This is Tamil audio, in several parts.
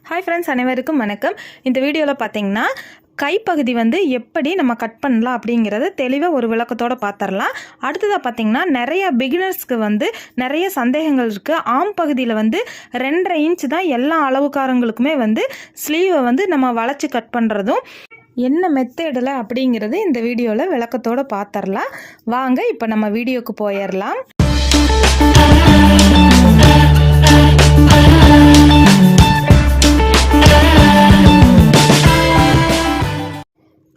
ஹாய் ஃப்ரெண்ட்ஸ், அனைவருக்கும் வணக்கம். இந்த வீடியோவில் பார்த்தீங்கன்னா கைப்பகுதி எப்படி நம்ம கட் பண்ணலாம் அப்படிங்கிறத தெளிவாக ஒரு விளக்கத்தோடு பார்த்துடலாம். அடுத்ததாக பார்த்தீங்கன்னா நிறைய பிகினர்ஸ்க்கு நிறைய சந்தேகங்கள் இருக்குது. ஆம் பகுதியில் 2.5 இன்ச் தான் எல்லா அளவுக்காரங்களுக்குமே ஸ்லீவை நம்ம வளைச்சி கட் பண்ணுறதும் என்ன மெத்தடில் அப்படிங்கிறது இந்த வீடியோவில் விளக்கத்தோடு பார்த்துடலாம். வாங்க இப்போ நம்ம வீடியோக்கு போயிடலாம்.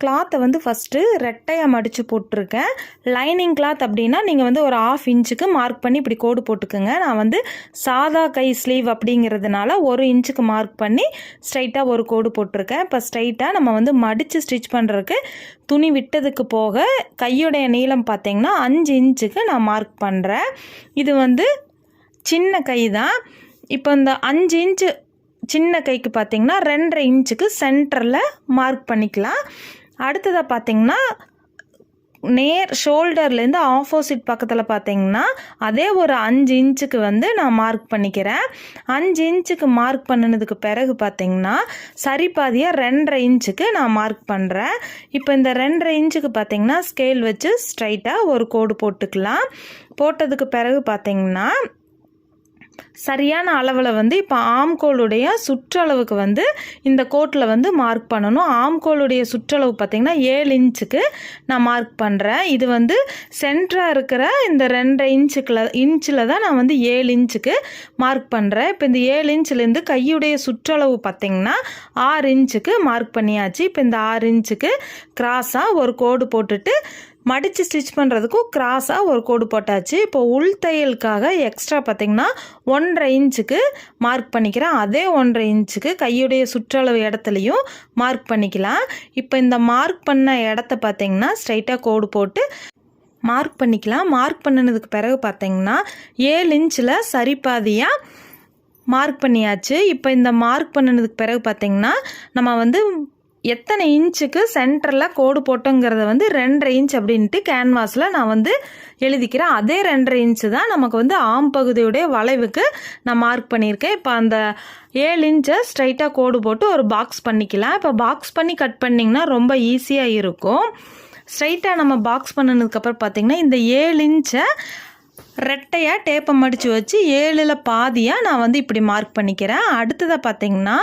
கிளாத்தை ஃபஸ்ட்டு ரெட்டையாக மடித்து போட்டிருக்கேன். லைனிங் கிளாத் அப்படின்னா நீங்கள் ஒரு 1/2 இன்ச்சுக்கு மார்க் பண்ணி இப்படி கோடு போட்டுக்குங்க. நான் சாதா கை ஸ்லீவ் அப்படிங்கிறதுனால 1 இன்ச்சுக்கு மார்க் பண்ணி ஸ்ட்ரைட்டாக ஒரு கோடு போட்டிருக்கேன். இப்போ ஸ்ட்ரைட்டாக நம்ம மடித்து ஸ்டிச் பண்ணுறதுக்கு துணி விட்டதுக்கு போக கையுடைய நீளம் பார்த்திங்கன்னா 5 இன்ச்சுக்கு நான் மார்க் பண்ணுறேன். இது சின்ன கை தான். இப்போ இந்த 5 இன்ச்சு சின்ன கைக்கு பார்த்திங்கன்னா 2.5 இன்ச்சுக்கு சென்டரில் மார்க் பண்ணிக்கலாம். அடுத்ததாக பார்த்திங்கன்னா ஷோல்டர்லேருந்து ஆப்போசிட் பக்கத்தில் பார்த்திங்கன்னா அதே ஒரு 5 இன்ச்சுக்கு நான் மார்க் பண்ணிக்கிறேன். 5 இன்ச்சுக்கு மார்க் பண்ணினதுக்கு பிறகு பார்த்திங்கன்னா சரிபாதியாக 2.5 இன்ச்சுக்கு நான் மார்க் பண்ணுறேன். இப்போ இந்த 2.5 இன்ச்சுக்கு பார்த்திங்கன்னா ஸ்கேல் வச்சு ஸ்ட்ரைட்டாக ஒரு கோடு போட்டுக்கலாம். போட்டதுக்கு பிறகு பார்த்திங்கன்னா சரியான அளவில் இப்போ ஆம்கோலுடைய சுற்றளவுக்கு இந்த கோட்டில் மார்க் பண்ணணும். ஆம்கோலுடைய சுற்றளவு பார்த்திங்கன்னா 7 இன்ச்சுக்கு நான் மார்க் பண்ணுறேன். இது சென்டராக இருக்கிற இந்த 2.5 இன்ச்சில் தான் நான் 7 இன்ச்சுக்கு மார்க் பண்ணுறேன். இப்போ இந்த 7 இன்ச்சிலேருந்து கையுடைய சுற்றளவு பார்த்திங்கன்னா 6 இன்ச்சுக்கு மார்க் பண்ணியாச்சு. இப்போ இந்த 6 இன்ச்சுக்கு கிராஸாக ஒரு கோடு போட்டுட்டு மடித்து ஸ்டிச் பண்ணுறதுக்கும் கிராஸாக ஒரு கோடு போட்டாச்சு. இப்போ உள் தையலுக்காக எக்ஸ்ட்ரா பார்த்திங்கன்னா 1.5 இன்ச்சுக்கு மார்க் பண்ணிக்கிறேன். அதே 1.5 இன்ச்சுக்கு கையுடைய சுற்றளவு இடத்துலையும் மார்க் பண்ணிக்கலாம். இப்போ இந்த மார்க் பண்ண இடத்த பார்த்திங்கன்னா ஸ்ட்ரைட்டாக கோடு போட்டு மார்க் பண்ணிக்கலாம். மார்க் பண்ணினதுக்கு பிறகு பார்த்திங்கன்னா 7 இன்ச்சில் சரிபாதியாக மார்க் பண்ணியாச்சு. இப்போ இந்த மார்க் பண்ணினதுக்கு பிறகு பார்த்திங்கன்னா நம்ம எத்தனை இன்ச்சுக்கு சென்டரில் கோடு போட்டோங்கிறத 2.5 இன்ச் அப்படின்ட்டு கேன்வாஸில் நான் எழுதிக்கிறேன். அதே 2.5 இன்ச்சு தான் நமக்கு ஆம் பகுதியுடைய வளைவுக்கு நான் மார்க் பண்ணியிருக்கேன். இப்போ அந்த 7 இன்ச்சை ஸ்ட்ரைட்டாக கோடு போட்டு ஒரு பாக்ஸ் பண்ணிக்கலாம். இப்போ பாக்ஸ் பண்ணி கட் பண்ணிங்கன்னா ரொம்ப ஈஸியாக இருக்கும். ஸ்ட்ரைட்டாக நம்ம பாக்ஸ் பண்ணினதுக்கப்புறம் பார்த்திங்கன்னா இந்த 7 இன்ச்சை ரெட்டையாக டேப்பை மடித்து வச்சு 7ல் பாதியாக நான் இப்படி மார்க் பண்ணிக்கிறேன். அடுத்ததாக பார்த்திங்கன்னா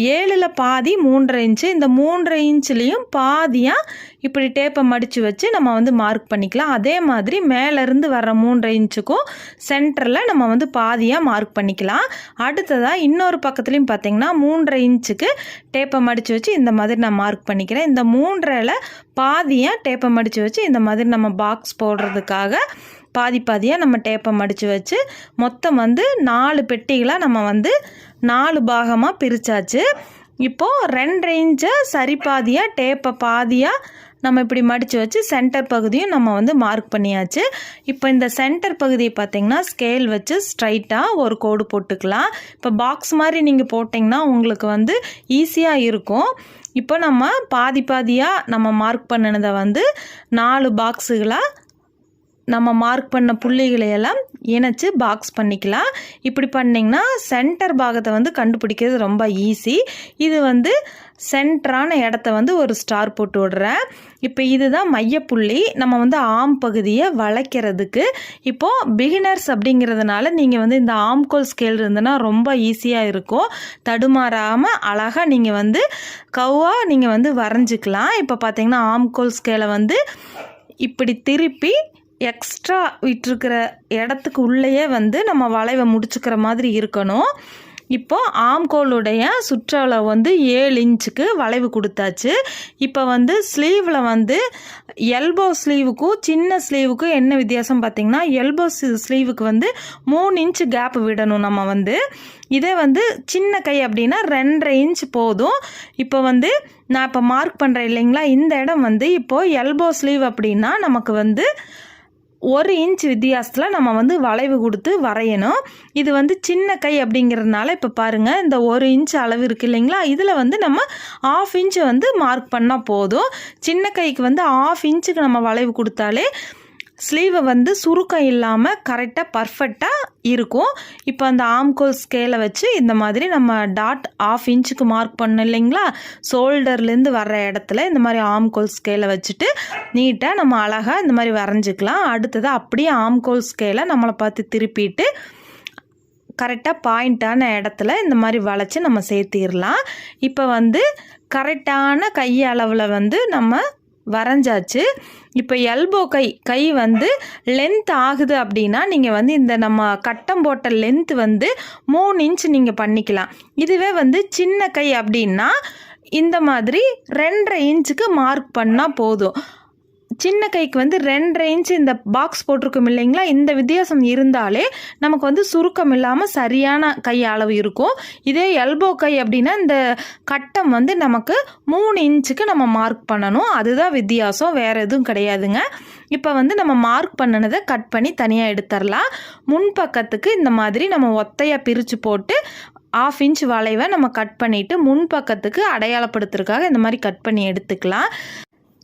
7ல் பாதி 3.5 இன்ச்சு. இந்த 3.5 இன்ச்சுலேயும் பாதியாக இப்படி டேப்பை மடித்து வச்சு நம்ம மார்க் பண்ணிக்கலாம். அதே மாதிரி மேலேருந்து வர்ற 3.5 இன்ச்சுக்கும் சென்டரில் நம்ம பாதியாக மார்க் பண்ணிக்கலாம். அடுத்ததாக இன்னொரு பக்கத்துலேயும் பார்த்திங்கன்னா 3.5 இன்ச்சுக்கு டேப்பை மடித்து வச்சு இந்த மாதிரி நான் மார்க் பண்ணிக்கிறேன். இந்த 3.5ல் பாதியாக டேப்பை மடித்து வச்சு இந்த மாதிரி நம்ம பாக்ஸ் போடுறதுக்காக பாதியாக நம்ம டேப்பை மடித்து வச்சு மொத்தம் 4 பெட்டிகளாக நம்ம 4 பாகமாக பிரித்தாச்சு. இப்போது 2.5 இன்ச்சை சரி பாதியாக டேப்பை பாதியாக நம்ம இப்படி மடித்து வச்சு சென்டர் பகுதியும் நம்ம மார்க் பண்ணியாச்சு. இப்போ இந்த சென்டர் பகுதியை பார்த்திங்கன்னா ஸ்கேல் வச்சு ஸ்ட்ரைட்டாக ஒரு கோடு போட்டுக்கலாம். இப்போ பாக்ஸ் மாதிரி நீங்கள் போட்டிங்கன்னா உங்களுக்கு ஈஸியாக இருக்கும். இப்போ நம்ம பாதியாக நம்ம மார்க் பண்ணினதை 4 பாக்ஸுகளாக நம்ம மார்க் பண்ண புள்ளிகளையெல்லாம் இணைச்சி பாக்ஸ் பண்ணிக்கலாம். இப்படி பண்ணிங்கன்னா சென்டர் பாகத்தை கண்டுபிடிக்கிறது ரொம்ப ஈஸி. இது சென்டரான இடத்த ஒரு ஸ்டார் போட்டு விடுறேன். இப்போ இதுதான் மையப்புள்ளி நம்ம ஆம் பகுதியை வளைக்கிறதுக்கு. இப்போது பிகினர்ஸ் அப்படிங்கிறதுனால நீங்கள் இந்த ஆம்கோல் ஸ்கேல் இருந்ததுன்னா ரொம்ப ஈஸியாக இருக்கும். தடுமாறாமல் அழகாக நீங்கள் கவ்வாக நீங்கள் வரைஞ்சிக்கலாம். இப்போ பார்த்தீங்கன்னா ஆம்கோல் ஸ்கேலை இப்படி திருப்பி எக்ஸ்ட்ரா விட்டுருக்கிற இடத்துக்கு உள்ளேயே நம்ம வளைவை முடிச்சுக்கிற மாதிரி இருக்கணும். இப்போது ஆம்கோலுடைய சுற்றளவு 7 இன்ச்சுக்கு வளைவு கொடுத்தாச்சு. இப்போ ஸ்லீவில் எல்போ ஸ்லீவுக்கும் சின்ன ஸ்லீவுக்கும் என்ன வித்தியாசம் பார்த்திங்கன்னா எல்போ ஸ்லீவுக்கு 3 இன்ச்சு கேப் விடணும். நம்ம இதே சின்ன கை அப்படின்னா 2.5 இன்ச் போதும். இப்போ நான் இப்போ மார்க் பண்ணுறேன் இல்லைங்களா, இந்த இடம் இப்போது எல்போ ஸ்லீவ் அப்படின்னா நமக்கு 1 இன்ச் வித்தியாசத்தில் நம்ம வளைவு கொடுத்து வரையணும். இது சின்ன கை அப்படிங்கிறதுனால இப்போ பாருங்கள், இந்த 1 இன்ச் அளவு இருக்குது இல்லைங்களா, இதில் நம்ம 1/2 இன்ச்சு மார்க் பண்ணால் போதும். சின்ன கைக்கு 1/2 இன்ச்சுக்கு நம்ம வளைவு கொடுத்தாலே ஸ்லீவை வந்து சுருக்கம் இல்லாமல் கரெக்டாக பர்ஃபெக்டாக இருக்கும். இப்போ அந்த ஆம்கோல் ஸ்கேலை வச்சு இந்த மாதிரி நம்ம டாட் 1/2 இன்ச்சுக்கு மார்க் பண்ணோம் இல்லைங்களா, ஷோல்டர்லேருந்து வர்ற இடத்துல இந்த மாதிரி ஆம்கோல் ஸ்கேலை வச்சுட்டு நீட்டாக நம்ம அழகாக இந்த மாதிரி வரைஞ்சிக்கலாம். அடுத்தது அப்படியே ஆம்கோல் ஸ்கேலை நம்மளை பார்த்து திருப்பிட்டு கரெக்டாக பாயிண்ட்டான இடத்துல இந்த மாதிரி வளைச்சி நம்ம சேர்த்திடலாம். இப்போ வந்து கரெக்டான கை அளவில் வந்து நம்ம வரைஞ்சாச்சு. இப்போ எல்போ கை வந்து லென்த் ஆகுது அப்படின்னா நீங்கள் வந்து இந்த நம்ம கட்டம் போட்ட லென்த் வந்து 3 இன்ச் நீங்கள் பண்ணிக்கலாம். இதுவே வந்து சின்ன கை அப்படின்னா இந்த மாதிரி 2.5 இன்ச்சுக்கு மார்க் பண்ணால் போதும். சின்ன கைக்கு வந்து 2.5 இன்ச்சு இந்த பாக்ஸ் போட்டிருக்கோம் இல்லைங்களா, இந்த வித்தியாசம் இருந்தாலே நமக்கு வந்து சுருக்கம் இல்லாமல் சரியான கை அளவு இருக்கும். இதே எல்போ கை அப்படின்னா இந்த கட்டம் வந்து நமக்கு 3 இன்ச்சுக்கு நம்ம மார்க் பண்ணணும். அதுதான் வித்தியாசம், வேறு எதுவும் கிடையாதுங்க. இப்போ வந்து நம்ம மார்க் பண்ணினதை கட் பண்ணி தனியாக எடுத்துடலாம். முன்பக்கத்துக்கு இந்த மாதிரி நம்ம ஒத்தையாக பிரித்து போட்டு 1/2 இன்ச் வளைவை நம்ம கட் பண்ணிவிட்டு முன்பக்கத்துக்கு அடையாளப்படுத்துறதுக்காக இந்த மாதிரி கட் பண்ணி எடுத்துக்கலாம்.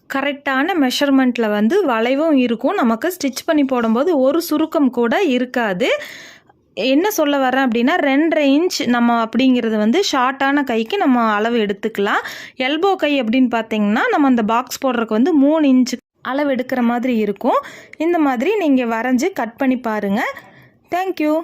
கரெக்டான மெஷர்மெண்ட்டில் வந்து வளைவும் இருக்கும். நமக்கு ஸ்டிச் பண்ணி போடும்போது ஒரு சுருக்கம் கூட இருக்காது. என்ன சொல்ல வரேன் அப்படின்னா 2.5 இன்ச் நம்ம அப்படிங்கிறது வந்து ஷார்ட்டான கைக்கு நம்ம அளவு எடுத்துக்கலாம். எல்போ கை அப்படின்னு பார்த்தீங்கன்னா நம்ம அந்த பாக்ஸ் போடுறதுக்கு வந்து 3 இன்ச்சு அளவு எடுக்கிற மாதிரி இருக்கும். இந்த மாதிரி நீங்கள் வரைஞ்சி கட் பண்ணி பாருங்கள். தேங்க்யூ.